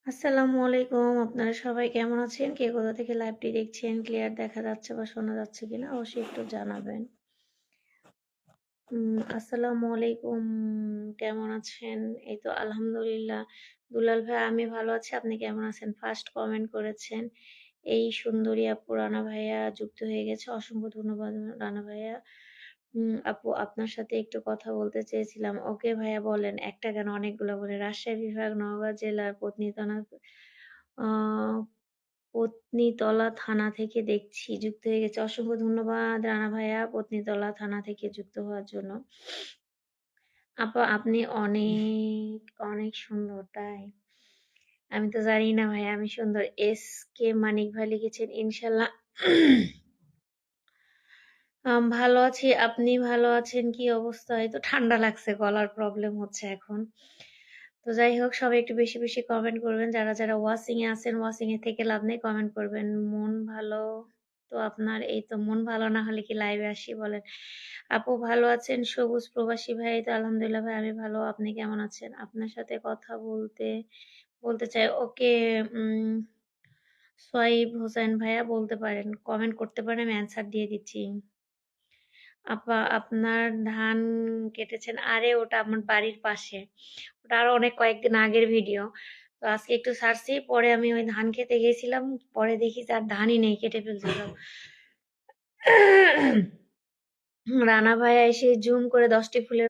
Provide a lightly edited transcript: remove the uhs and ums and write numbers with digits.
আসসালামু আলাইকুম। আপনারা সবাই কেমন আছেন? কে কোথা থেকে লাইভটি দেখছেন? ক্লিয়ার দেখা যাচ্ছে বা শোনা যাচ্ছে কিনা অবশ্যই একটু জানাবেন। আসসালামু আলাইকুম। কেমন আছেন? এই তো আলহামদুলিল্লাহ। দুলাল ভাই আমি ভালো আছি। আপনি কেমন আছেন? ফার্স্ট কমেন্ট করেছেন। এই সুন্দরী আপু রানা ভাইয়া যুক্ত হয়ে গেছে। অসংখ্য ধন্যবাদ রানা ভাইয়া। আপু আপনার সাথে একটু কথা বলতে চেয়েছিলাম। ওকে ভাইয়া বলেন। একটা কেন অনেকগুলো বলেন। রাজশাহী বিভাগ, নওগাঁ জেলার আ পত্নীতলা থানা থেকে দেখছি। যুক্ত হয়ে গেছে। অসংখ্য ধন্যবাদ রানা ভাইয়া পত্নীতলা থানা থেকে যুক্ত হওয়ার জন্য। আপা আপনি অনেক, অনেক সুন্দর তাই? আমি তো জানি না ভাইয়া আমি সুন্দর। কে মানিক ভাই লিখেছেন ইনশাল্লাহ ভালো আছি। আপনি ভালো আছেন? কি অবস্থা? এই তো ঠান্ডা লাগছে, গলার প্রবলেম হচ্ছে এখন। তো যাই হোক সবাই একটু বেশি, বেশি কমেন্ট করবেন। যারা ওয়াচিং এ আছেন, ওয়াচিং এ থেকে লাভ নেই, কমেন্ট করবেন। মন ভালো তো আপনার? এই তো মন ভালো না হলে কি লাইভে আসি বলেন? আপু ভালো আছেন? সবুজ প্রবাসী ভাই এই তো আলহামদুলিল্লাহ ভাই আমি ভালো। আপনি কেমন আছেন? আপনার সাথে কথা বলতে চাই। ওকে উম সোহাইব হোসেন ভাইয়া বলতে পারেন। কমেন্ট করতে পারেন আমি অ্যান্সার দিয়ে দিচ্ছি। আপা আপনার ধান কেটেছেন? আরে ওটা আমার বাড়ির পাশে। ওটা আরো অনেক কয়েকদিন আগের ভিডিও। তো আজকে একটু ছাড়ছি। পরে আমি ওই ধান খেতে গেছিলাম। পরে দেখি যে আর ধানই নেই, কেটে ফেলছে সব। রানা ভাইয়া এসে জুম করে ১০ টি ফুলের